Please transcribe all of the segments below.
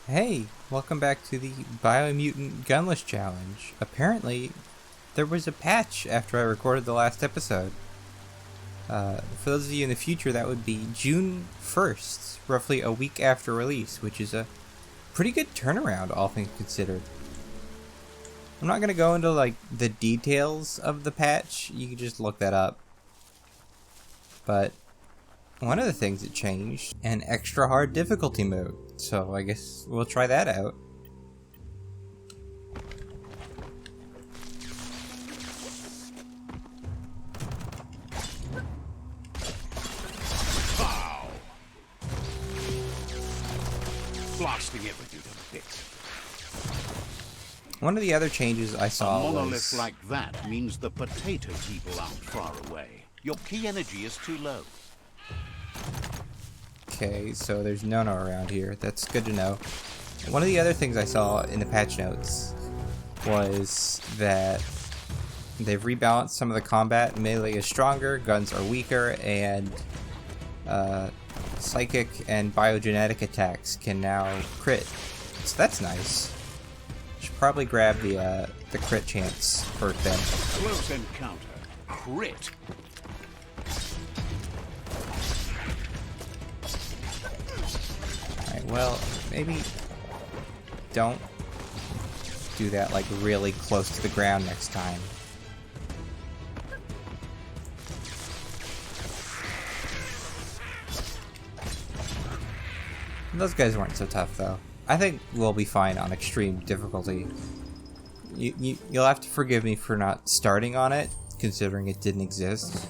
Hey, welcome back to the BIOMUTANT Gunless challenge. Apparently, there was a patch after I recorded the last episode. For those of you in the future, that would be June 1st, roughly a week after release, which is a pretty good turnaround, all things considered. I'm not going to go into like the details of the patch, you can just look that up. But one of the things that changed, an extra hard difficulty mode, so I guess we'll try that out. Pow! Blasting everything to bits. One of the other changes I saw A monolith was... like that means the potato people aren't far away. Your key energy is too low. Okay, so there's no around here. That's good to know. One of the other things I saw in the patch notes was that they've rebalanced some of the combat. Melee is stronger, guns are weaker, and psychic and biogenetic attacks can now crit. So that's nice. Should probably grab the crit chance perk then. Close encounter. Crit. Alright, well, maybe don't do that like really close to the ground next time. Those guys weren't so tough though. I think we'll be fine on extreme difficulty. You'll have to forgive me for not starting on it, considering it didn't exist.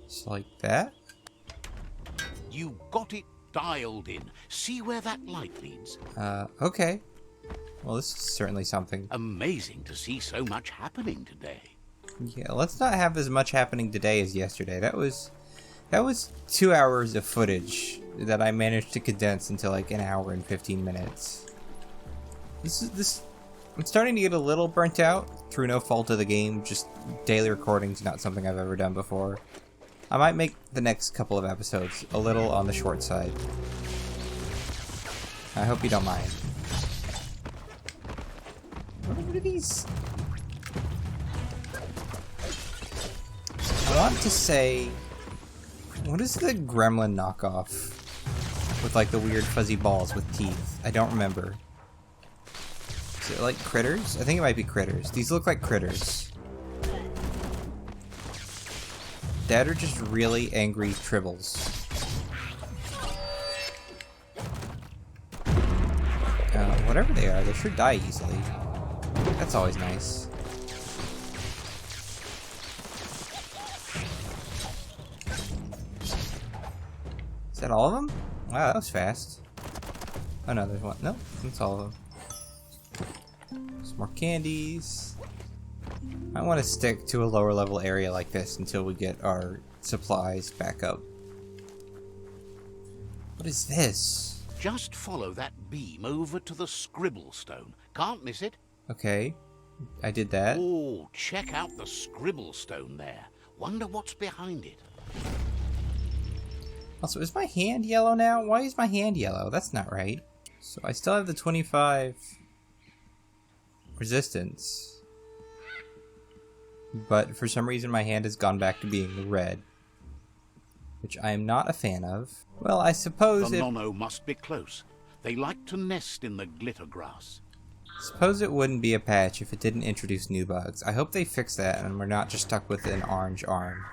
Just like that. You got it dialed in. See where that light leads? Okay. Well, this is certainly something. Amazing to see so much happening today. Yeah, let's not have as much happening today as yesterday. That was 2 hours of footage that I managed to condense into like an hour and 15 minutes. I'm starting to get a little burnt out through no fault of the game. Just daily recording's not something I've ever done before. I might make the next couple of episodes a little on the short side. I hope you don't mind. What are these? I want to say, what is the gremlin knockoff with like the weird fuzzy balls with teeth? I don't remember. Is it like critters? I think it might be critters. These look like critters. That are just really angry tribbles. Whatever they are, they sure die easily. That's always nice. Is that all of them? Wow, that was fast. Oh no, there's one. Nope, that's all of them. Some more candies. I want to stick to a lower level area like this until we get our supplies back up. What is this? Just follow that beam over to the scribble stone. Can't miss it. Okay, I did that. Oh, check out the scribble stone there. Wonder what's behind it. Also, is my hand yellow now? Why is my hand yellow? That's not right. So I still have the 25 resistance. But for some reason my hand has gone back to being red. Which I am not a fan of. Well, I suppose The nono must be close. They like to nest in the glitter grass. Suppose it wouldn't be a patch if it didn't introduce new bugs. I hope they fix that and we're not just stuck with an orange arm.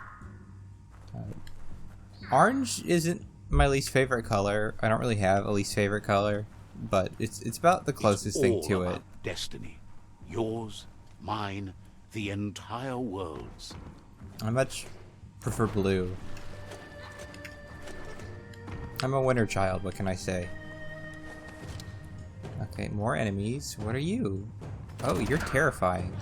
Orange isn't my least favorite color. I don't really have a least favorite color, but it's about the closest thing to it. Destiny. Yours, mine, the entire world's. I much prefer blue. I'm a winter child, what can I say? Okay, more enemies. What are you? Oh, you're terrifying.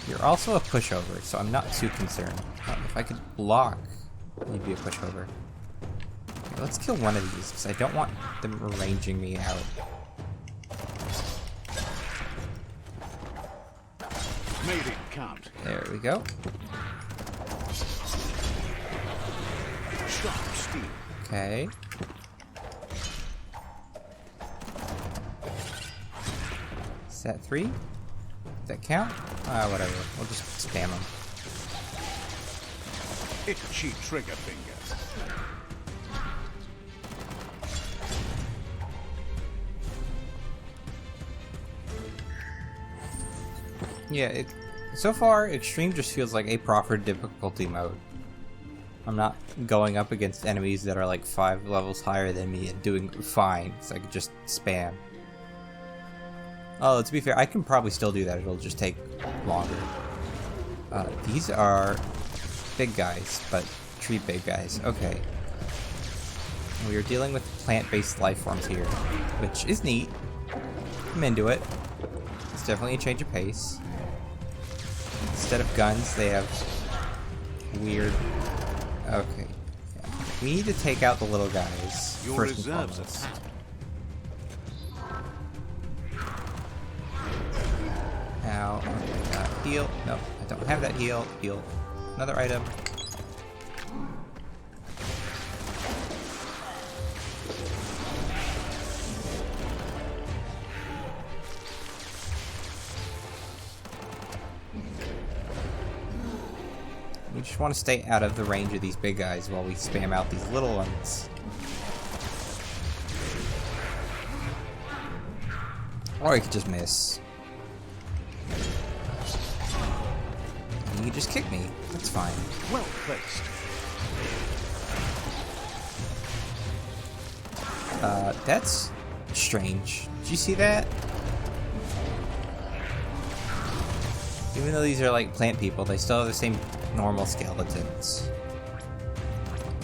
You're also a pushover, so I'm not too concerned. If I could block, you'd be a pushover. Let's kill one of these, because I don't want them ranging me out. Made it count. There we go. Sharp steel. Okay. Is that 3? Does that count? Whatever. We'll just spam them. Itchy trigger finger. Yeah, so far, Extreme just feels like a proper difficulty mode. I'm not going up against enemies that are like 5 levels higher than me and doing fine, so I could just spam. Oh, to be fair, I can probably still do that, it'll just take longer. These are big guys, but tree big guys. Okay. We are dealing with plant-based life forms here, which is neat. I'm into it. It's definitely a change of pace. Instead of guns, they have weird... Okay. Yeah. We need to take out the little guys. Your first reserves and foremost. Ow. Okay, heal. No, I don't have that heal. Heal. Another item. We just want to stay out of the range of these big guys while we spam out these little ones. Or I could just miss. And you just kick me. That's fine. Well placed. That's strange. Did you see that? Even though these are like plant people, they still have the same normal skeletons.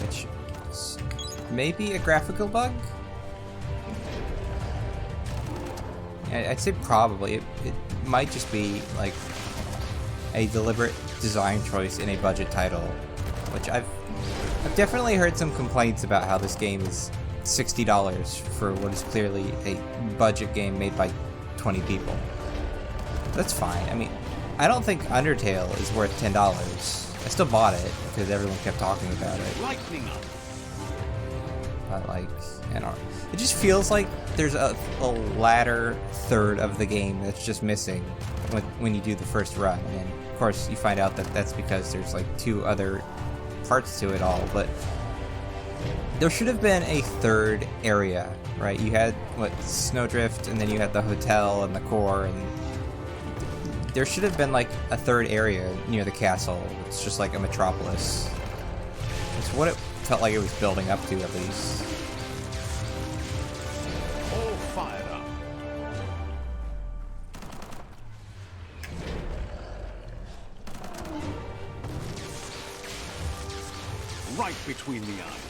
Which is maybe a graphical bug? Yeah, I'd say probably. It might just be like a deliberate design choice in a budget title, which I've definitely heard some complaints about how this game is $60 for what is clearly a budget game made by 20 people. That's fine. I mean, I don't think Undertale is worth $10. I still bought it because everyone kept talking about it. Lightning up. But like, I don't know. It just feels like there's a latter third of the game that's just missing when you do the first run. And of course, you find out that that's because there's like 2 other parts to it all. But there should have been a third area, right? You had what, Snowdrift, and then you had the hotel and the core, and there should have been like a third area near the castle. It's just like a metropolis. It's what it felt like it was building up to, at least. All fired up. Right between the eyes.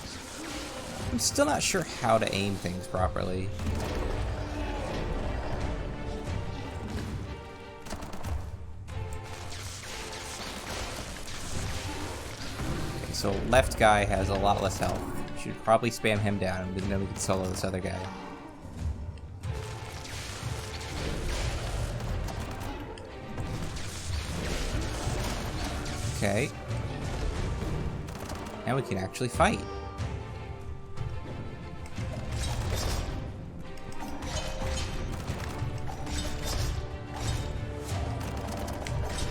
I'm still not sure how to aim things properly. So left guy has a lot less health. Should probably spam him down, and then we can solo this other guy. Okay. Now we can actually fight.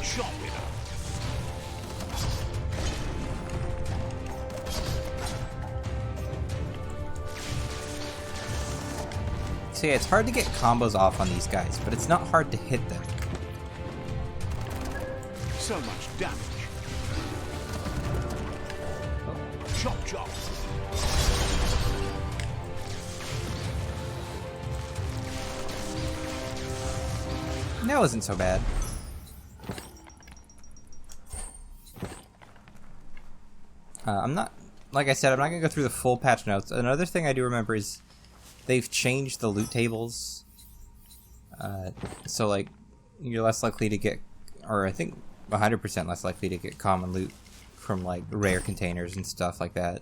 Chop it up. So yeah, it's hard to get combos off on these guys, but it's not hard to hit them. So much damage. Chop, chop. That wasn't so bad. I'm not, like I said, I'm not going to go through the full patch notes. Another thing I do remember is they've changed the loot tables. So, like, you're less likely to get, or I think 100% less likely to get common loot from, like, rare containers and stuff like that.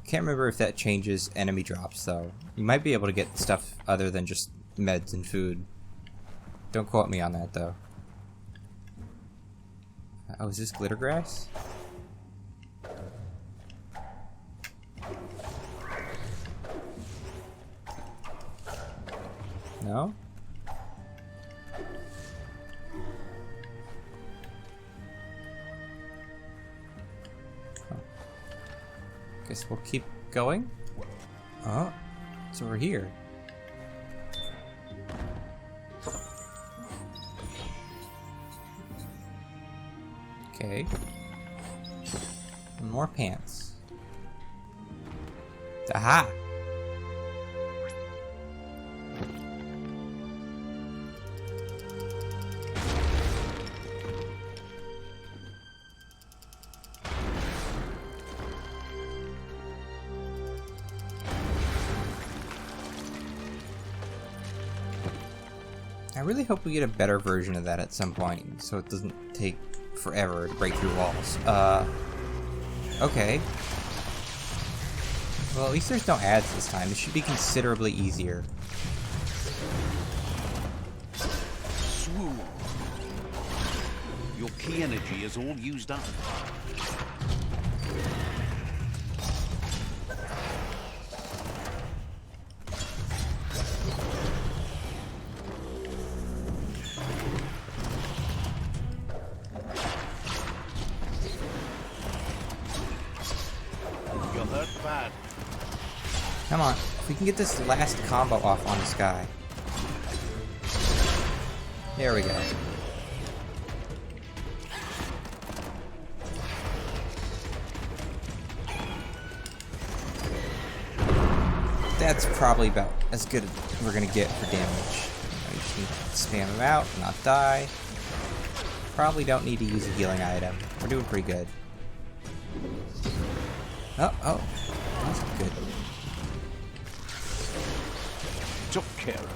Can't remember if that changes enemy drops, though. You might be able to get stuff other than just meds and food. Don't quote me on that, though. Oh, is this glitter grass? No? Guess we'll keep going. Oh, it's over here. Okay. And more pants. Aha! I really hope we get a better version of that at some point, so it doesn't take forever to break through walls. Okay. Well, at least there's no ads this time. It should be considerably easier. Swoon. Your key energy is all used up. Bad. Come on, if we can get this last combo off on this guy. There we go. That's probably about as good as we're gonna get for damage. We just need to spam him out, not die. Probably don't need to use a healing item. We're doing pretty good. Oh, that's good. Took care of it.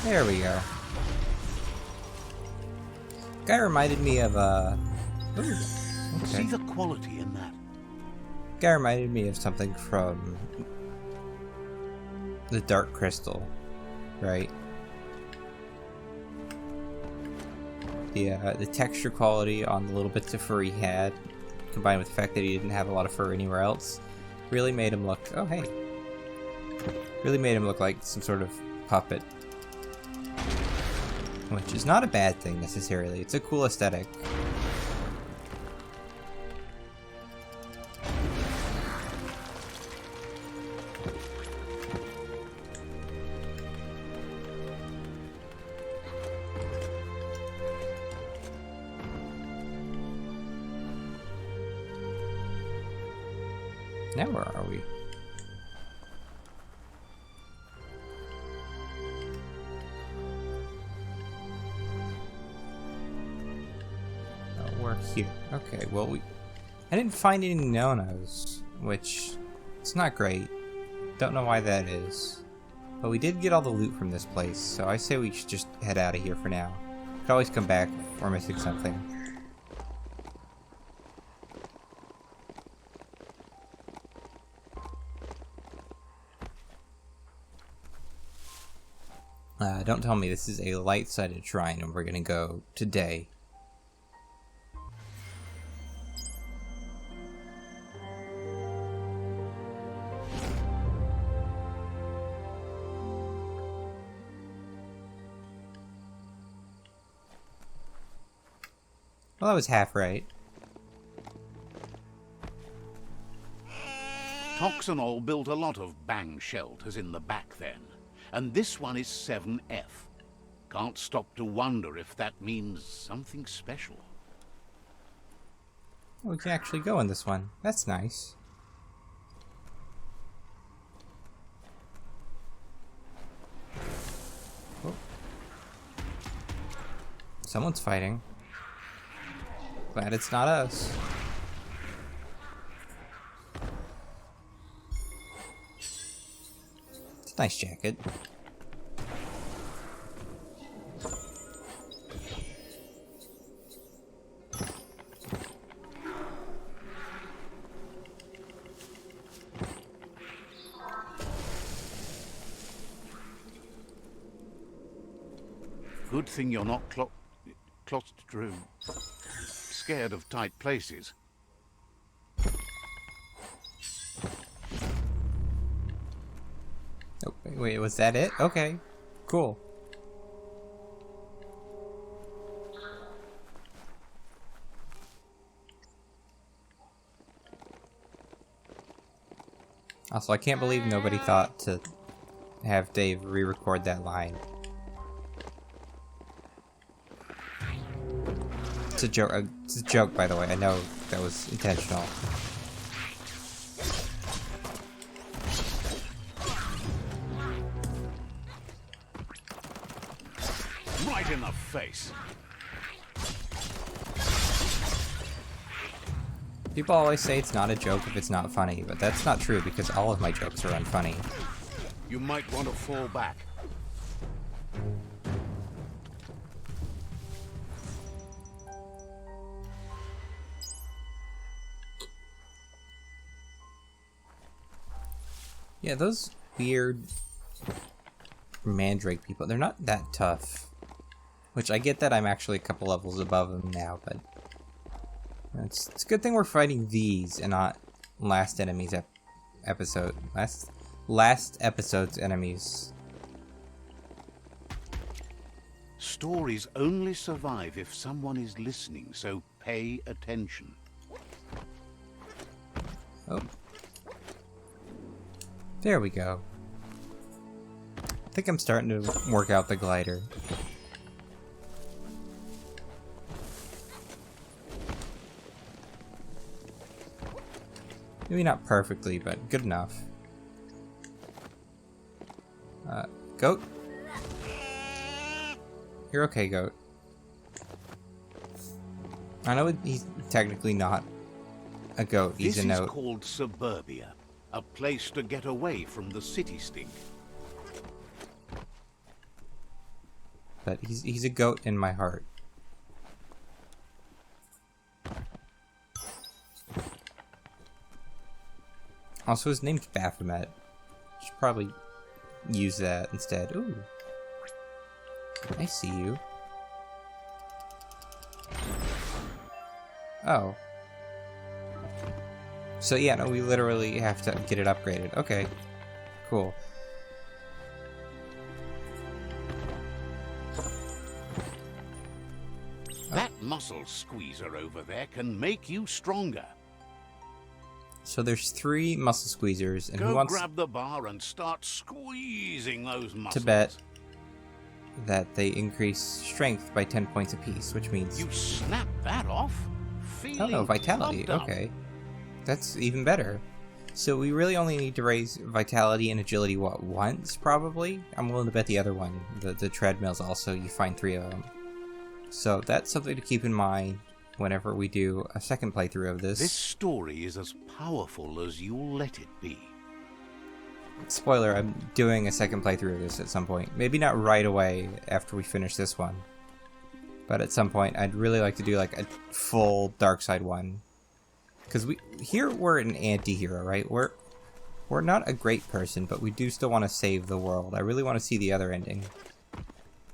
There we go. Guy reminded me of ooh, okay. See the quality in that. Guy reminded me of something from the Dark Crystal, right? The texture quality on the little bits of fur he had, combined with the fact that he didn't have a lot of fur anywhere else, really made him look, oh hey, really made him look like some sort of puppet. Which is not a bad thing necessarily, it's a cool aesthetic. Now where are we? Oh, we're here. Okay, well I didn't find any Nonos, which it's not great. Don't know why that is. But we did get all the loot from this place, so I say we should just head out of here for now. Could always come back if we're missing something. Don't tell me this is a light-sided shrine and we're gonna go today. Well, that was half right. Toxanol built a lot of bang shelters in the back then. And this one is 7F. Can't stop to wonder if that means something special. We can actually go in this one. That's nice. Oh. Someone's fighting. Glad it's not us. It's a nice jacket. Good thing you're not scared of tight places. Oh, wait, was that it? Okay, cool. Also, I can't believe nobody thought to have Dave re-record that line. It's a joke, by the way. I know that was intentional. Right in the face. People always say it's not a joke if it's not funny, but that's not true because all of my jokes are unfunny. You might want to fall back. Yeah, those weird mandrake people, they're not that tough. Which I get that I'm actually a couple levels above them now, but it's a good thing we're fighting these and not last enemies last episode's enemies. Stories only survive if someone is listening, so pay attention. Oh. There we go. I think I'm starting to work out the glider. Maybe not perfectly, but good enough. Goat? You're okay, Goat. I know he's technically not a goat, he's a note. This is called Suburbia, a place to get away from the city stink. But he's a goat in my heart. Also, his name's Baphomet. Should probably use that instead. Ooh. I see you. Oh. So yeah, no, we literally have to get it upgraded. Okay. Cool. That muscle squeezer over there can make you stronger. So there's 3 muscle squeezers, and who wants grab the bar and start squeezing those muscles? to bet that they increase strength by 10 points apiece, which means... You snap that off? Oh no, vitality, okay. That's even better. So we really only need to raise vitality and agility, what, once, probably? I'm willing to bet the other one, the treadmills also, you find 3 of them. So that's something to keep in mind whenever we do a second playthrough of this. This story is as powerful as you'll let it be. Spoiler, I'm doing a second playthrough of this at some point. Maybe not right away after we finish this one. But at some point, I'd really like to do like a full dark side one. Because we're an anti-hero, right? We're not a great person, but we do still want to save the world. I really want to see the other ending.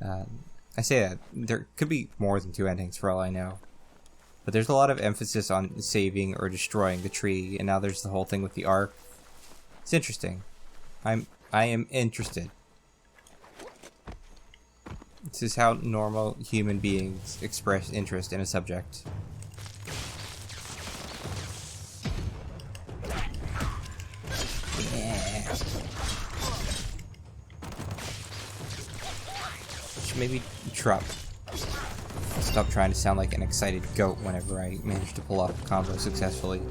I say that, there could be more than 2 endings for all I know. But there's a lot of emphasis on saving or destroying the tree, and now there's the whole thing with the arc. It's interesting. I am interested. This is how normal human beings express interest in a subject. Yeah. Should maybe drop. Stop trying to sound like an excited goat whenever I manage to pull off a combo successfully.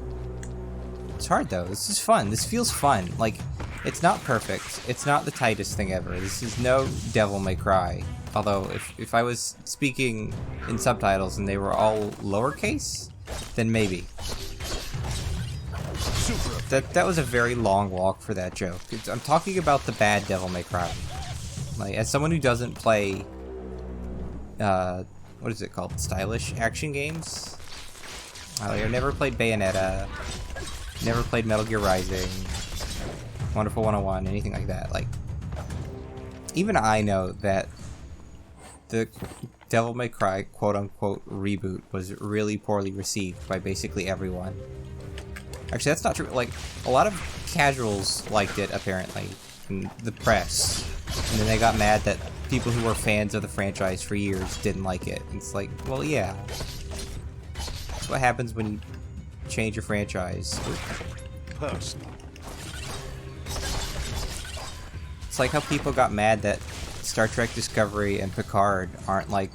It's hard though, this is fun, this feels fun. Like, it's not perfect, it's not the tightest thing ever, this is no Devil May Cry. Although, if I was speaking in subtitles and they were all lowercase, then maybe. That was a very long walk for that joke. I'm talking about the bad Devil May Cry. Like, as someone who doesn't play, what is it called? Stylish action games? I never played Bayonetta, never played Metal Gear Rising, Wonderful 101, anything like that. Like, even I know that the Devil May Cry quote-unquote reboot was really poorly received by basically everyone. Actually, that's not true. Like, a lot of casuals liked it, apparently, in the press. And then they got mad that people who were fans of the franchise for years didn't like it. And it's like, well, yeah. That's what happens when you change your franchise. Personal. It's like how people got mad that Star Trek Discovery and Picard aren't like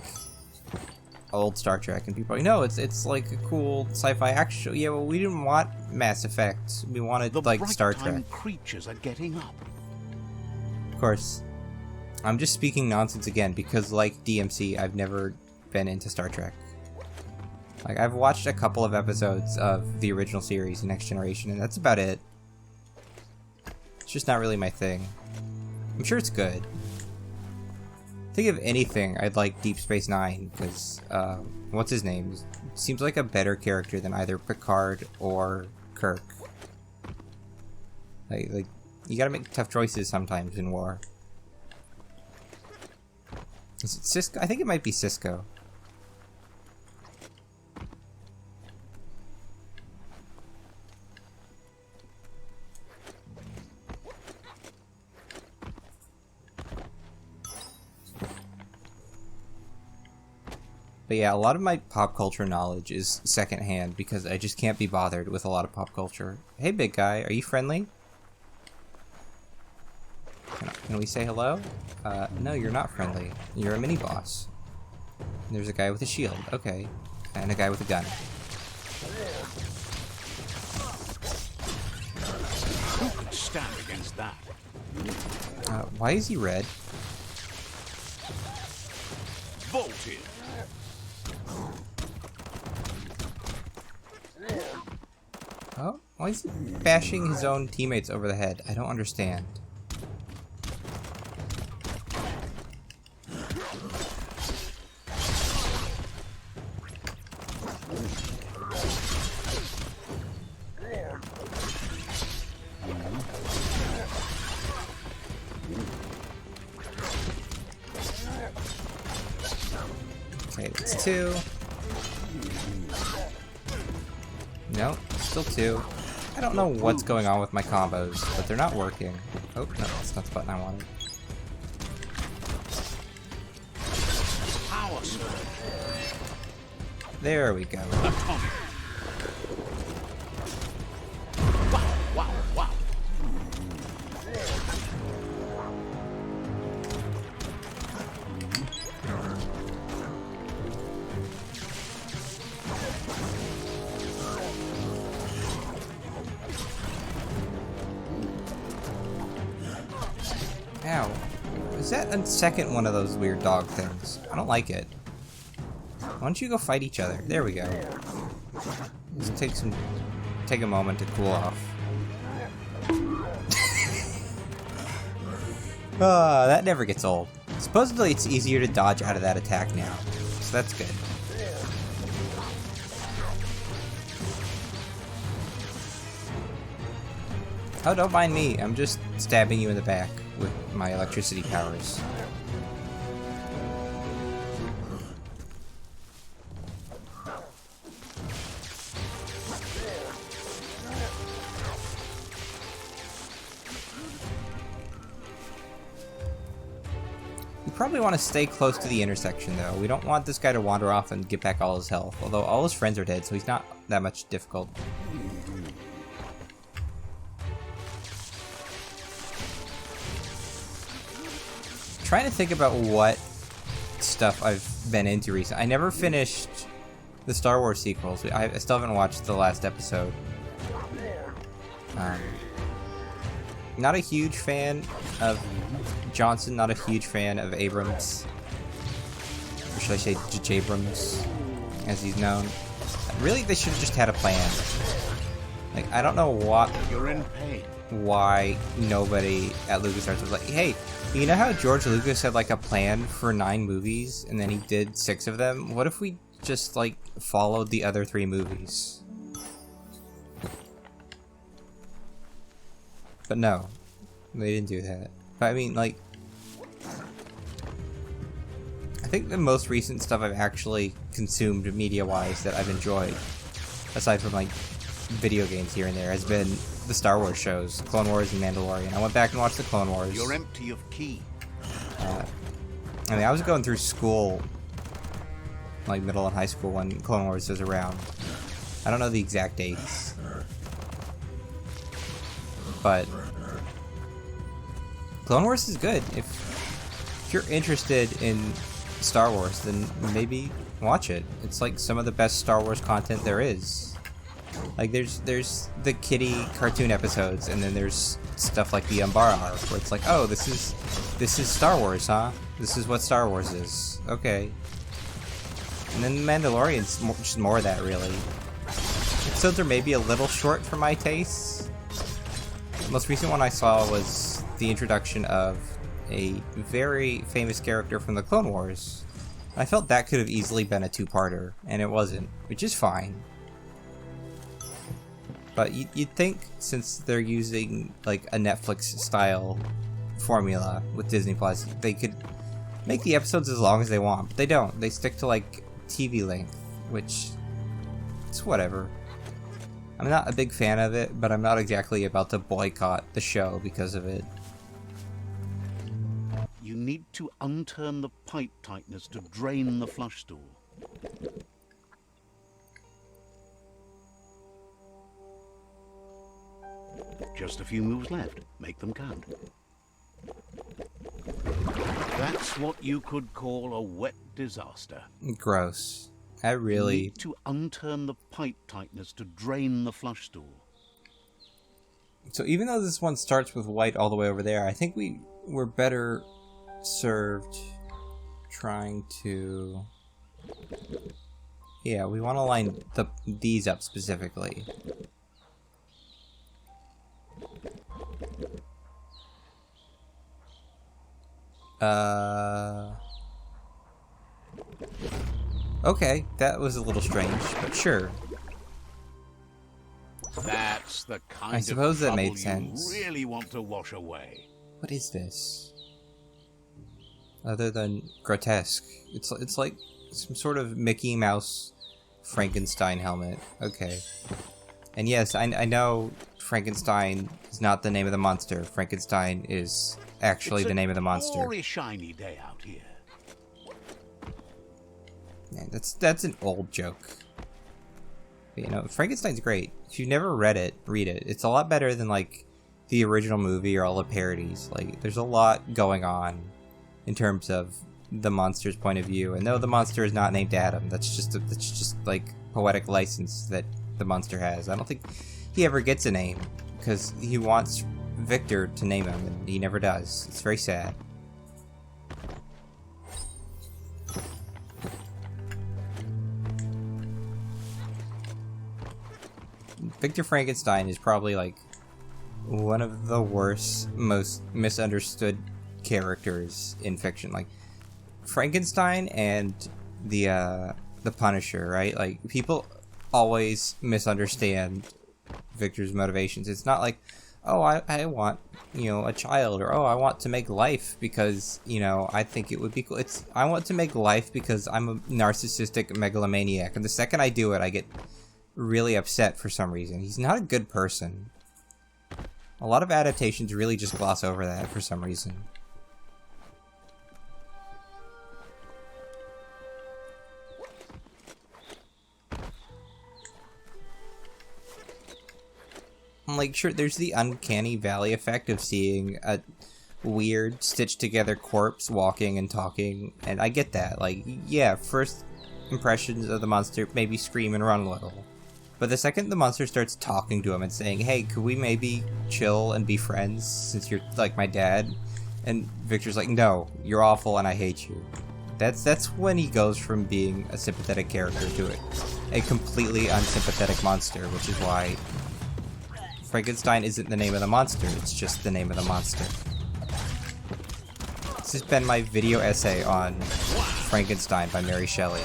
old Star Trek, and people are like, no, it's like a cool sci-fi action show. Yeah, well, we didn't want Mass Effect. We wanted like Star Trek. Creatures are getting up. Of course, I'm just speaking nonsense again because, like DMC, I've never been into Star Trek. Like, I've watched a couple of episodes of the original series, Next Generation, and that's about it. It's just not really my thing. I'm sure it's good. Think of anything, I'd like Deep Space Nine, because, what's his name? Seems like a better character than either Picard or Kirk. Like, you gotta make tough choices sometimes in war. Is it Cisco? I think it might be Cisco. But yeah, a lot of my pop culture knowledge is secondhand because I just can't be bothered with a lot of pop culture. Hey, big guy, are you friendly? Can we say hello? No, you're not friendly. You're a mini-boss. There's a guy with a shield. Okay. And a guy with a gun. Who could stand against that? Why is he red? Bolted. Oh, why is he bashing his own teammates over the head? I don't understand. Okay, it's 2. No, still 2. I don't know what's going on with my combos, but they're not working. Oh, no, that's not the button I wanted. Power surge. There we go. Atomic. Wow, wow, wow. Ow. Is that a second one of those weird dog things? I don't like it. Why don't you go fight each other? There we go. Let's take a moment to cool off. That never gets old. Supposedly it's easier to dodge out of that attack now, so that's good. Oh, don't mind me. I'm just stabbing you in the back with my electricity powers. We probably want to stay close to the intersection, though. We don't want this guy to wander off and get back all his health, although all his friends are dead, so he's not that much difficult. Trying to think about what stuff I've been into recently. I never finished the Star Wars sequels. I still haven't watched the last episode. Not a huge fan of Johnson, not a huge fan of Abrams. Or should I say J. Abrams, as he's known. Really, they should have just had a plan. Like, I don't know what... You're in pain. Why nobody at LucasArts was like, hey, you know how George Lucas had like a plan for 9 movies and then he did 6 of them? What if we just like followed the other 3 movies? But no, they didn't do that. But I mean, like, I think the most recent stuff I've actually consumed media-wise that I've enjoyed, aside from like video games here and there, has been the Star Wars shows, Clone Wars and Mandalorian. I went back and watched the Clone Wars. You're empty of key. I mean, I was going through school, like middle and high school, when Clone Wars was around. I don't know the exact dates, but Clone Wars is good. If you're interested in Star Wars, then maybe watch it. It's like some of the best Star Wars content there is. Like there's the kiddie cartoon episodes, and then there's stuff like the Umbara arc, where it's like, oh, this is Star Wars, huh? This is what Star Wars is. Okay. And then Mandalorian's just more of that, really. Episodes are maybe a little short for my tastes. The most recent one I saw was the introduction of a very famous character from the Clone Wars. I felt that could have easily been a two-parter, and it wasn't, which is fine. But you'd think, since they're using like a Netflix-style formula with Disney Plus, they could make the episodes as long as they want, but they don't. They stick to like TV length, which it's whatever. I'm not a big fan of it, but I'm not exactly about to boycott the show because of it. You need to unturn the pipe tightness to drain the flush stool. Just a few moves left. Make them count. That's what you could call a wet disaster. Gross. I really... You need to unturn the pipe tightness to drain the flush stool. So even though this one starts with white all the way over there, I think we're better served trying to... Yeah, we want to line these up specifically. Okay, that was a little strange, but sure. That's the kind I suppose of that trouble made sense. you really want to wash away. What is this? Other than grotesque, it's like some sort of Mickey Mouse Frankenstein helmet. Okay. And yes, I know Frankenstein is not the name of the monster. Frankenstein is actually the name of the monster. It's a glorious shiny day out here. Man, that's an old joke. But, you know, Frankenstein's great. If you've never read it, read it. It's a lot better than like the original movie or all the parodies. Like, there's a lot going on in terms of the monster's point of view. And no, the monster is not named Adam. That's just like poetic license that the monster has. I don't think he ever gets a name because he wants Victor to name him, and he never does. It's very sad. Victor Frankenstein is probably like one of the worst, most misunderstood characters in fiction. Like Frankenstein and the Punisher, right? Like people always misunderstand Victor's motivations. It's not like, oh, I want, you know, a child, or oh, I want to make life because, you know, I think it would be cool. It's, I want to make life because I'm a narcissistic megalomaniac, and the second I do it, I get really upset for some reason. He's not a good person. A lot of adaptations really just gloss over that for some reason. Like, sure, there's the uncanny valley effect of seeing a weird stitched together corpse walking and talking, and I get that. Like, yeah, first impressions of the monster maybe scream and run a little, but the second the monster starts talking to him and saying, hey, could we maybe chill and be friends since you're like my dad, and Victor's like, no, you're awful and I hate you. That's when he goes from being a sympathetic character to a completely unsympathetic monster, which is why Frankenstein isn't the name of the monster, it's just the name of the monster. This has been my video essay on Frankenstein by Mary Shelley.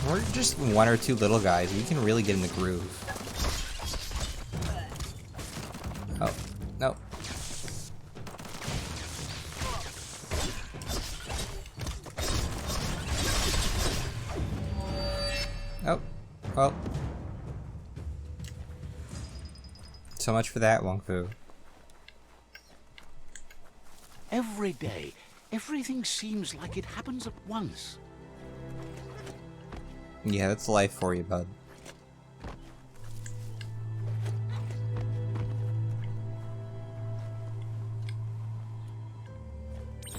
We're just one or two little guys. We can really get in the groove. Oh, no. Oh, well. So much for that, Wung-Fu. Every day, everything seems like it happens at once. Yeah, that's life for you, bud.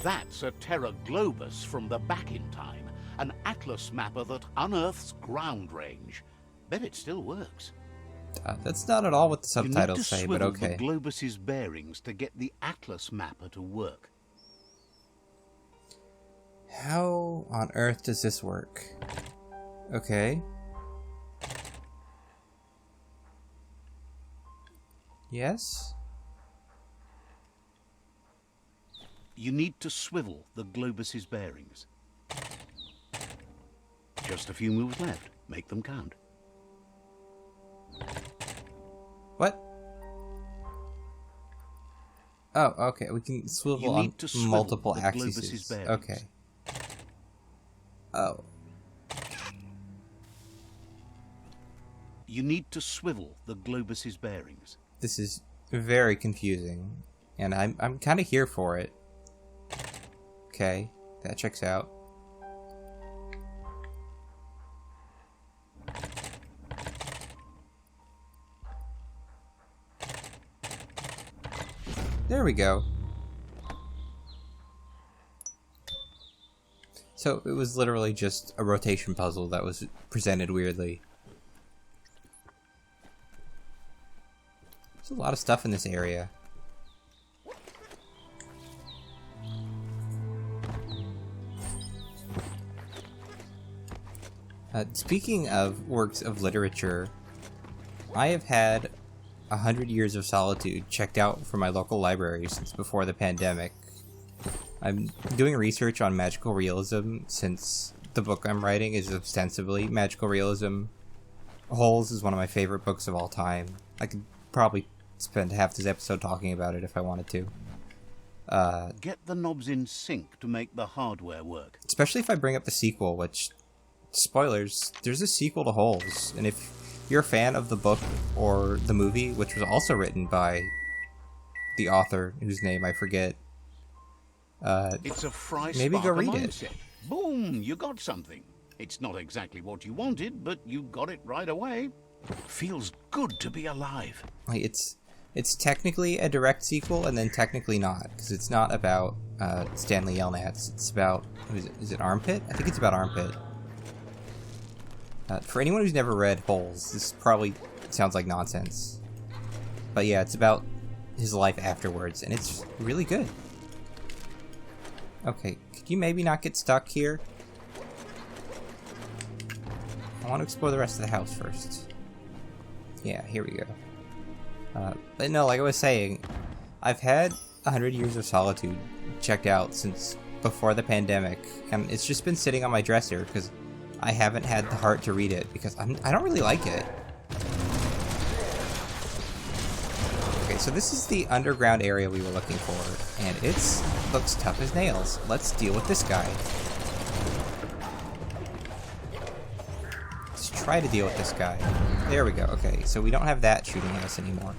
That's a Terra Globus from the back in time, an atlas mapper that unearths ground range. Bet it still works. That's not at all what the You need subtitles to say, but swivel okay. the Globus's bearings to get the atlas mapper to work. How on earth does this work? Okay. Yes? You need to swivel the Globus's bearings. Just a few moves left. Make them count. What? Oh, okay. We can swivel on multiple axes. Okay. Oh. You need to swivel the Globus's bearings. This is very confusing, and I'm kind of here for it. Okay, that checks out. There we go. So it was literally just a rotation puzzle that was presented weirdly. There's a lot of stuff in this area. Speaking of works of literature, I have had 100 Years of Solitude checked out from my local library since before the pandemic. I'm doing research on magical realism since the book I'm writing is ostensibly magical realism. Holes is one of my favorite books of all time. I could probably spend half this episode talking about it if I wanted to. Get the knobs in sync to make the hardware work. Especially if I bring up the sequel, which, spoilers, there's a sequel to Holes, and if you're a fan of the book or the movie, which was also written by the author, whose name I forget, it's a fry maybe go read mindset. it. Boom, you got something. It's not exactly what you wanted, but you got it right away. Feels good to be alive. Like, it's technically a direct sequel, and then technically not, because it's not about Stanley Yelnats. It's about, is it Armpit? I think it's about Armpit. For anyone who's never read Holes, this probably sounds like nonsense. But yeah, it's about his life afterwards, and it's really good. Okay, could you maybe not get stuck here? I want to explore the rest of the house first. Yeah, here we go. But no, like I was saying, I've had 100 Years of Solitude checked out since before the pandemic, and it's just been sitting on my dresser because I haven't had the heart to read it because I don't really like it. Okay, so this is the underground area we were looking for, and it looks tough as nails. Let's deal with this guy. Let's try to deal with this guy. There we go. Okay, so we don't have that shooting at us anymore.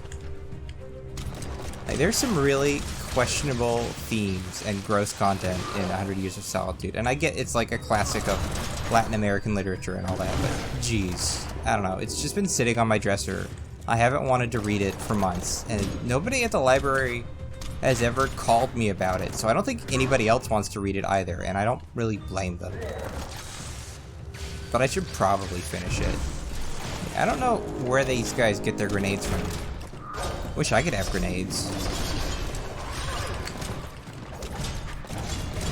Like, there's some really questionable themes and gross content in 100 Years of Solitude, and I get it's like a classic of Latin American literature and all that, but geez, I don't know, it's just been sitting on my dresser. I haven't wanted to read it for months, and nobody at the library has ever called me about it, so I don't think anybody else wants to read it either, and I don't really blame them. But I should probably finish it. I don't know where these guys get their grenades from. Wish I could have grenades.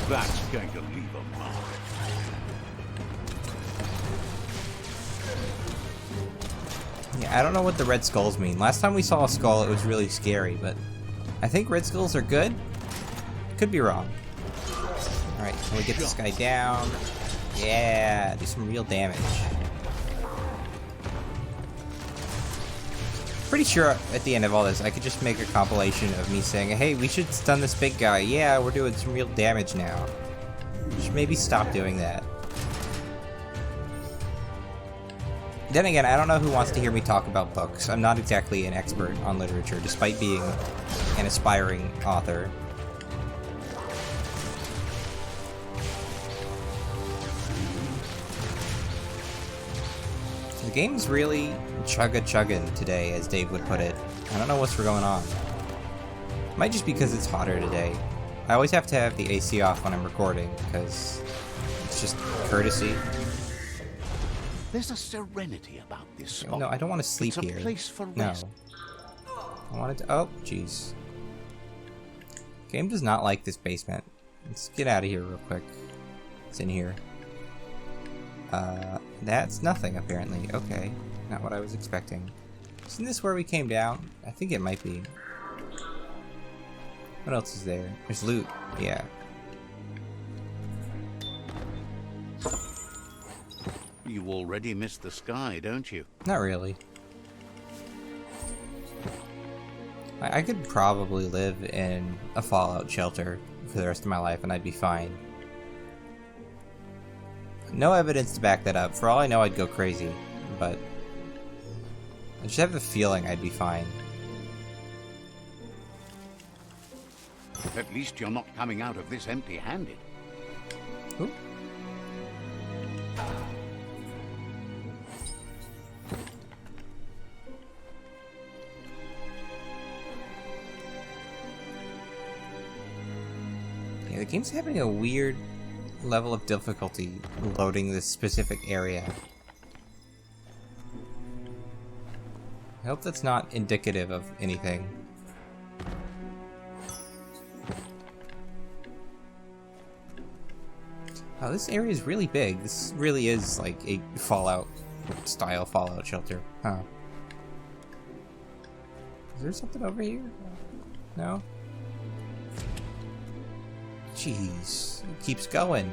That's going to leave a mark. Yeah, I don't know what the red skulls mean. Last time we saw a skull, it was really scary, but I think red skulls are good. Could be wrong. Alright, can we get this guy down? Yeah, do some real damage. Pretty sure at the end of all this, I could just make a compilation of me saying, hey, we should stun this big guy. Yeah, we're doing some real damage now. Should maybe stop doing that. Then again, I don't know who wants to hear me talk about books. I'm not exactly an expert on literature, despite being an aspiring author. The game's really chugga-chuggin' today, as Dave would put it. I don't know what's going on. Might just because it's hotter today. I always have to have the AC off when I'm recording, because it's just courtesy. There's a serenity about this spot. No, I don't want to sleep it's a here. Place for No. rest. I wanted to. Oh, jeez. Game does not like this basement. Let's get out of here real quick. It's in here. That's nothing, apparently. Okay. Not what I was expecting. Isn't this where we came down? I think it might be. What else is there? There's loot. Yeah. You already missed the sky, don't you? Not really. I could probably live in a fallout shelter for the rest of my life and I'd be fine. No evidence to back that up. For all I know, I'd go crazy, but I just have the feeling I'd be fine. At least you're not coming out of this empty-handed. Ooh. Yeah, the game's having a weird level of difficulty loading this specific area. I hope that's not indicative of anything. Oh, this area is really big. This really is like a Fallout-style Fallout shelter. Huh. Is there something over here? No? Jeez. It keeps going.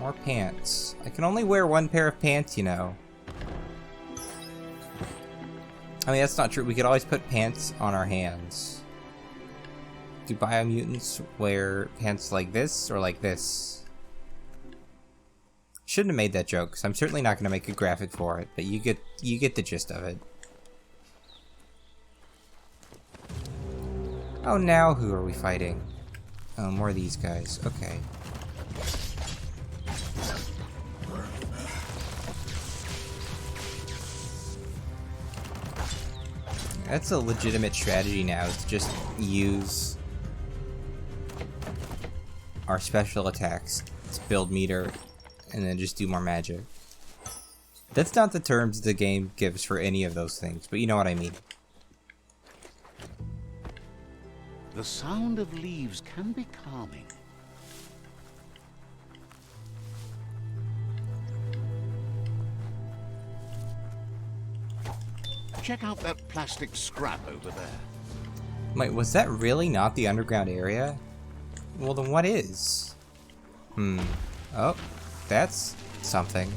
More pants. I can only wear one pair of pants, you know. I mean, that's not true. We could always put pants on our hands. Do biomutants wear pants like this or like this? Shouldn't have made that joke, because I'm certainly not going to make a graphic for it, but you get the gist of it. Oh, now who are we fighting? Oh, more of these guys. Okay. That's a legitimate strategy now, is to just use our special attacks to build meter and then just do more magic. That's not the terms the game gives for any of those things, but you know what I mean. The sound of leaves can be calming. Check out that plastic scrap over there. Wait, was that really not the underground area? Well, then what is? Oh, that's something.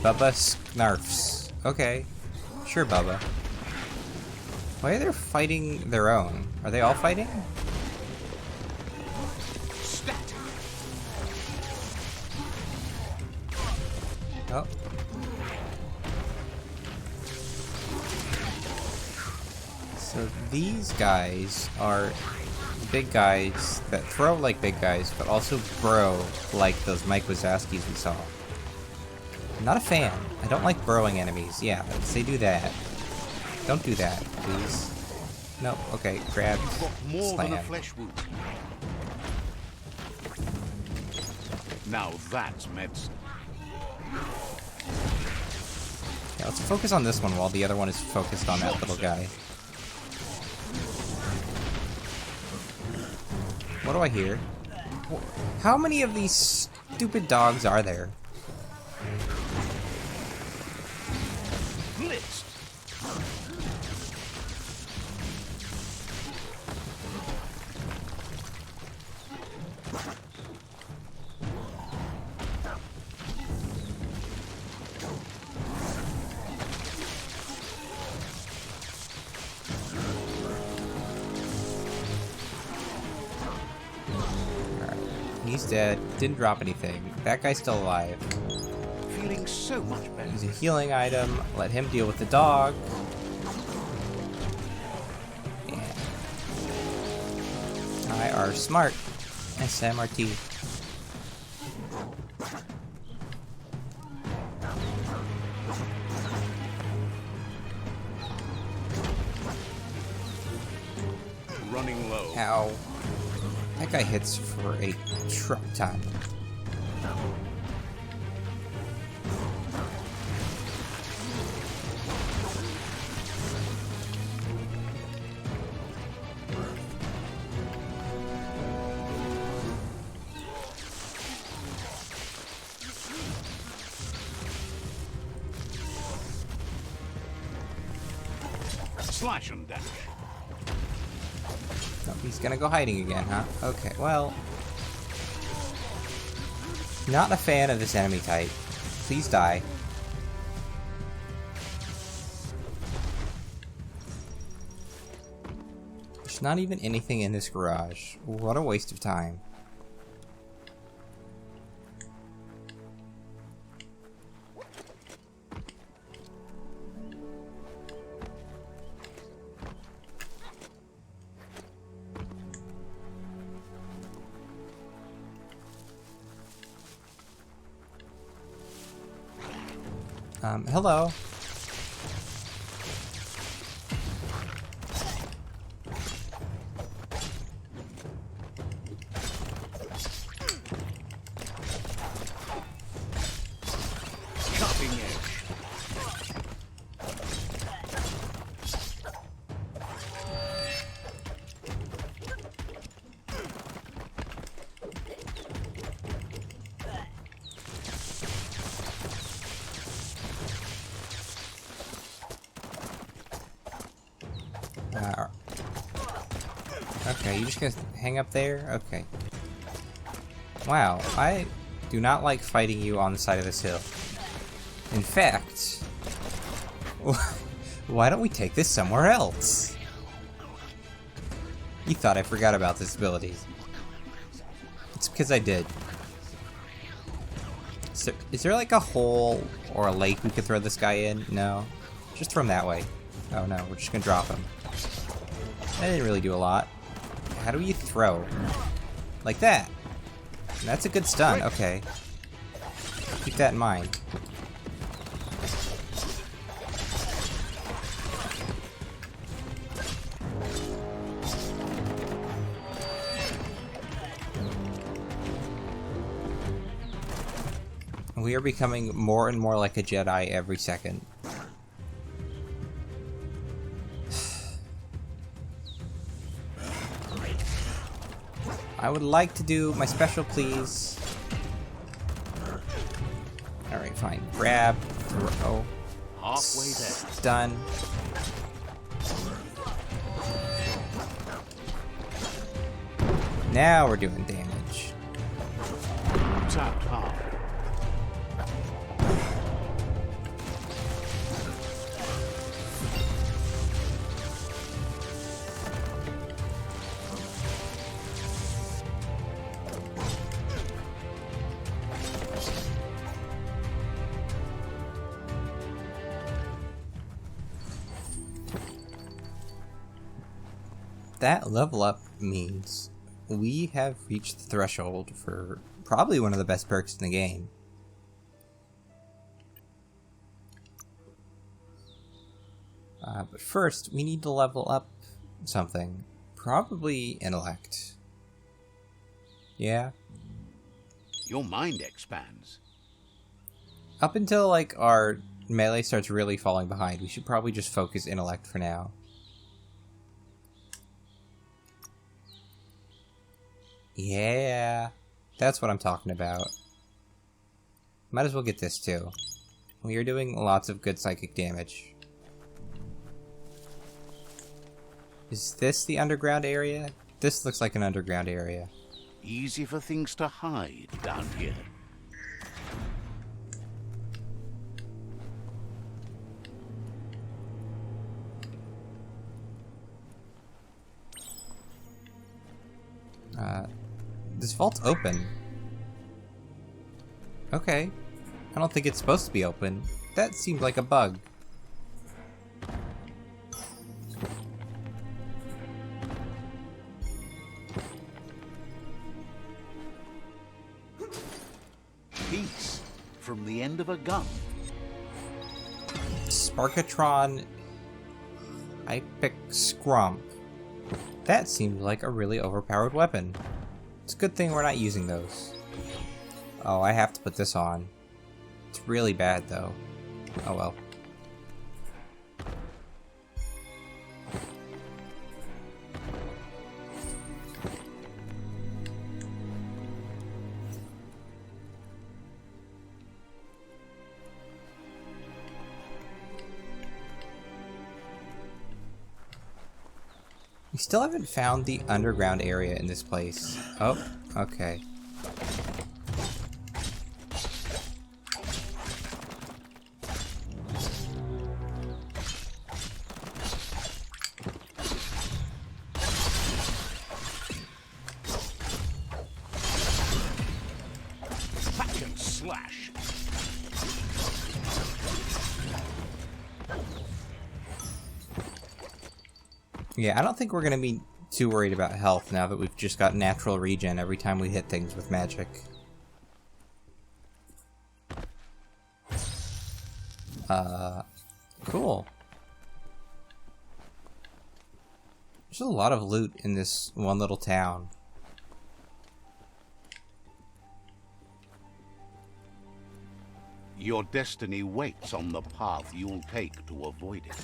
Bubba Snarfs. Okay. Sure, Bubba. Why are they fighting their own? Are they all fighting? Oh. So these guys are big guys that throw like big guys, but also bro like those Mike Wazowskis we saw. I'm not a fan. I don't like burrowing enemies. Yeah, they do that. Don't do that, please. No, okay, grab, You've got more slam. than a flesh wound. Now that's medicine. Yeah, let's focus on this one while the other one is focused on that little guy. What do I hear? How many of these stupid dogs are there? Blitzed. He's dead. Didn't drop anything. That guy's still alive. Feeling so much better. Use a healing item. Let him deal with the dog. And I are smart. SMRT. Running low. Ow. That guy hits for a truck ton. Slash and dash. Oh, he's gonna go hiding again, huh? Okay, well... Not a fan of this enemy type. Please die. There's not even anything in this garage. What a waste of time. Hello. Cutting edge. Okay, you just gonna hang up there? Okay. Wow, I do not like fighting you on the side of this hill. In fact, why don't we take this somewhere else? You thought I forgot about this ability. It's because I did. So, is there like a hole or a lake we could throw this guy in? No. Just throw him that way. Oh no, we're just gonna drop him. That didn't really do a lot. How do you throw? Like that. That's a good stun. Okay. Keep that in mind. We are becoming more and more like a Jedi every second. I would like to do my special, please. Alright, fine. Grab, throw. Halfway there. Done. Now we're doing damage. Tapped hard. That level up means we have reached the threshold for probably one of the best perks in the game. But first, we need to level up something. Probably intellect. Yeah? Your mind expands. Up until, like, our melee starts really falling behind, we should probably just focus intellect for now. Yeah, that's what I'm talking about. Might as well get this too. We are doing lots of good psychic damage. Is this the underground area? This looks like an underground area. Easy for things to hide down here. This vault's open. Okay. I don't think it's supposed to be open. That seemed like a bug. Piece from the end of a gun. Sparkatron Hypic Scrump. That seemed like a really overpowered weapon. It's a good thing we're not using those. Oh, I have to put this on. It's really bad though. Oh well. We still haven't found the underground area in this place. Oh, okay. Hack and slash. Yeah, I don't think we're gonna be too worried about health now that we've just got natural regen every time we hit things with magic. Cool. There's a lot of loot in this one little town. Your destiny waits on the path you'll take to avoid it.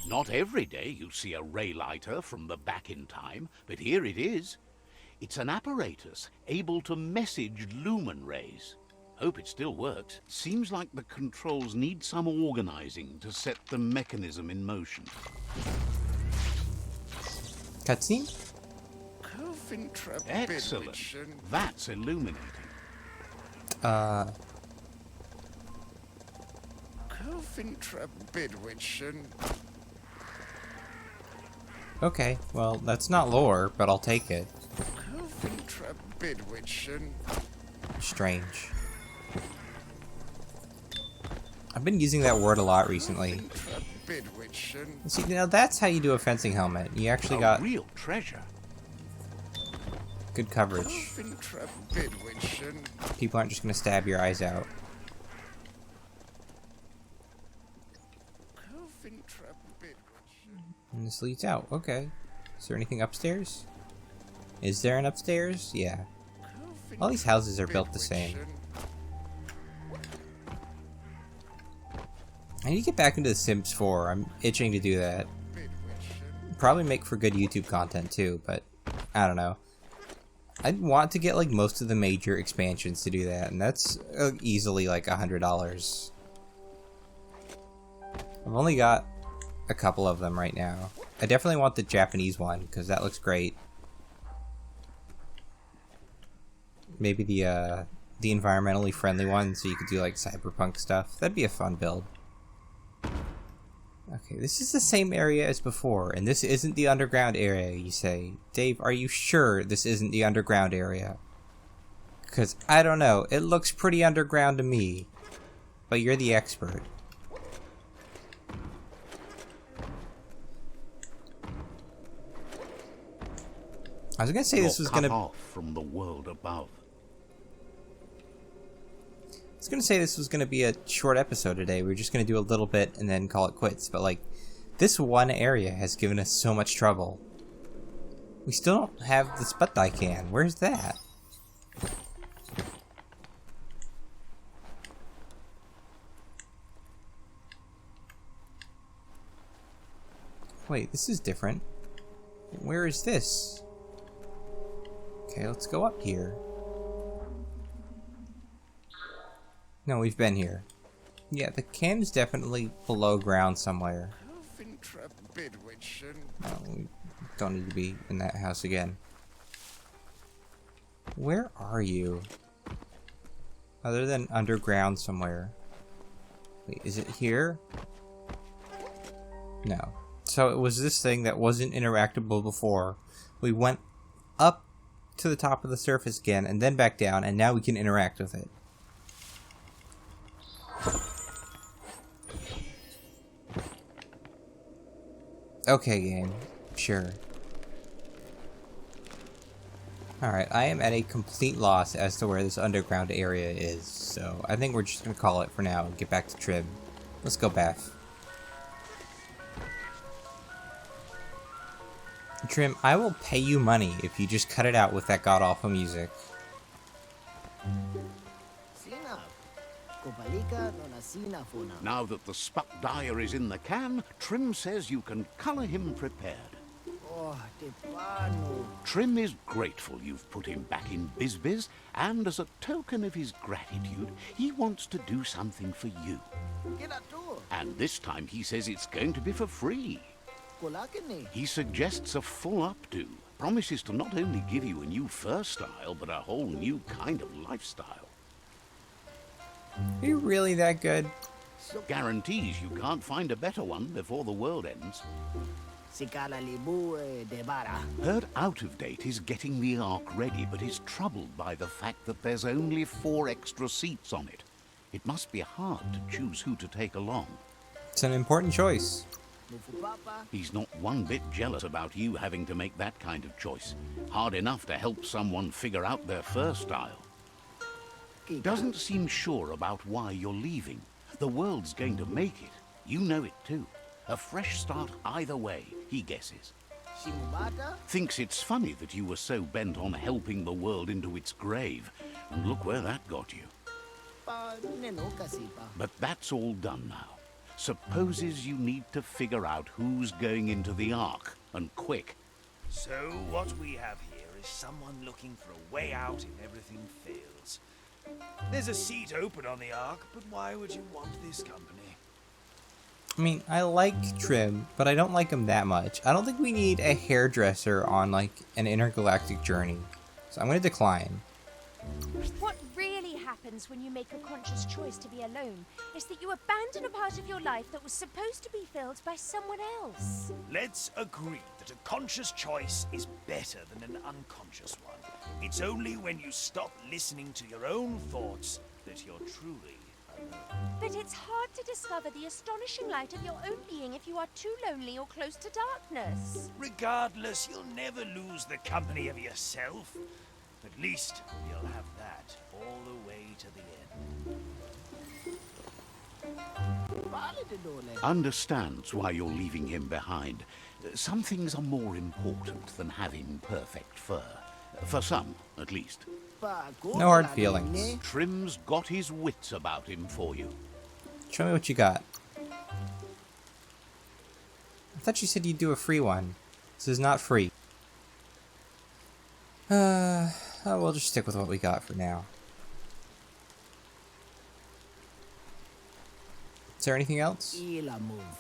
Not every day you see a ray lighter from the back in time, but here it is. It's an apparatus able to message lumen rays. Hope it still works. Seems like the controls need some organizing to set the mechanism in motion. Cutscene? Excellent. That's illuminating. Okay, well, that's not lore, but I'll take it. Strange. I've been using that word a lot recently. See, now that's how you do a fencing helmet. You actually got real treasure. Good coverage. People aren't just gonna stab your eyes out. And this leads out. Okay. Is there anything upstairs? Is there an upstairs? Yeah. All these houses are built the same. I need to get back into The Sims 4. I'm itching to do that. Probably make for good YouTube content too, but I don't know. I'd want to get like most of the major expansions to do that, and that's easily like $100. I've only got a couple of them right now. I definitely want the Japanese one because that looks great. Maybe the environmentally friendly one, so you could do like cyberpunk stuff. That'd be a fun build. Okay, this is the same area as before, and this isn't the underground area, you say. Dave, are you sure this isn't the underground area? Because, I don't know, it looks pretty underground to me. But you're the expert. I was gonna say this was gonna off from the world above. I was gonna say this was gonna be a short episode today. We were just gonna do a little bit and then call it quits. But like, this one area has given us so much trouble. We still don't have the Sputdye can. Where's that? Wait, this is different. Where is this? Okay, let's go up here. No, we've been here. Yeah, the can is definitely below ground somewhere. No, we don't need to be in that house again. Where are you? Other than underground somewhere. Wait, is it here? No. So it was this thing that wasn't interactable before. We went up to the top of the surface again, and then back down, and now we can interact with it. Okay, game. Sure. Alright, I am at a complete loss as to where this underground area is, so I think we're just gonna call it for now and get back to Trim. Let's go, Beth. Trim, I will pay you money if you just cut it out with that god-awful music. Now that the Sputdye is in the can, Trim says you can colour him prepared. Trim is grateful you've put him back in Biz, and as a token of his gratitude, he wants to do something for you. And this time he says it's going to be for free. He suggests a full updo, promises to not only give you a new fur style, but a whole new kind of lifestyle. Are you really that good? Guarantees you can't find a better one before the world ends. Heard Out of Date is getting the Ark ready, but is troubled by the fact that there's only 4 extra seats on it. It must be hard to choose who to take along. It's an important choice. He's not one bit jealous about you having to make that kind of choice. Hard enough to help someone figure out their fur style. Doesn't seem sure about why you're leaving. The world's going to make it. You know it too. A fresh start either way, he guesses. Thinks it's funny that you were so bent on helping the world into its grave. And look where that got you. But that's all done now. Supposes you need to figure out who's going into the Ark, and quick. So what we have here is someone looking for a way out if everything fails. There's a seat open on the Ark, but why would you want this company? I mean, I like Trim, but I don't like him that much. I don't think we need a hairdresser on, like, an intergalactic journey. So I'm gonna decline. What really happens when you make a conscious choice to be alone is that you abandon a part of your life that was supposed to be filled by someone else. Let's agree that a conscious choice is better than an unconscious one. It's only when you stop listening to your own thoughts that you're truly alone. But it's hard to discover the astonishing light of your own being if you are too lonely or close to darkness. Regardless, you'll never lose the company of yourself. At least you'll have that all the way to the end. Understands why you're leaving him behind. Some things are more important than having perfect fur. For some, at least. No hard feelings. Trim's got his wits about him for you. Show me what you got. I thought you said you'd do a free one. This is not free. We'll just stick with what we got for now. Is there anything else?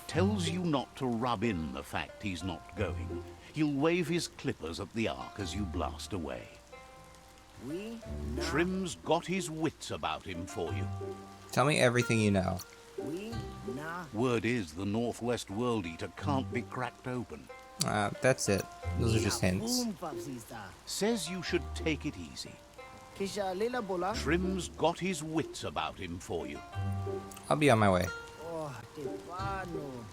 Tells you not to rub in the fact he's not going. He'll wave his clippers at the Ark as you blast away. Trim's got his wits about him for you. Tell me everything you know. Word is the Northwest World Eater can't be cracked open. That's it. Those are just hints. Says you should take it easy. Trim's got his wits about him for you. I'll be on my way.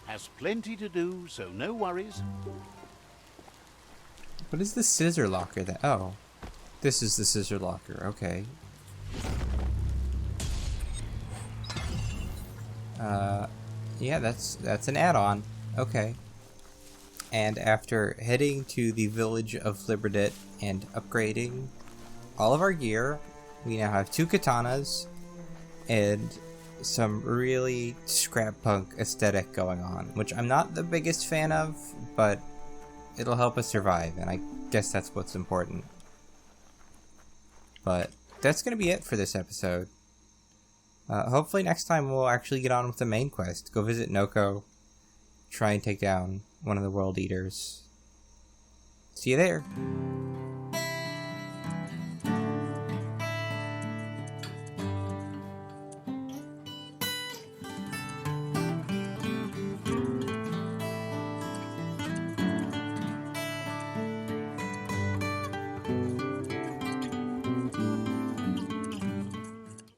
Has plenty to do, so no worries. What is the scissor locker that? Oh. This is the scissor locker, okay. Yeah, that's an add-on. Okay. And after heading to the village of Liberdet and upgrading all of our gear, we now have 2 katanas and some really scrap punk aesthetic going on, which I'm not the biggest fan of, but it'll help us survive, and I guess that's what's important. But that's going to be it for this episode. Hopefully next time we'll actually get on with the main quest. Go visit Noko. Try and take down one of the World Eaters. See you there!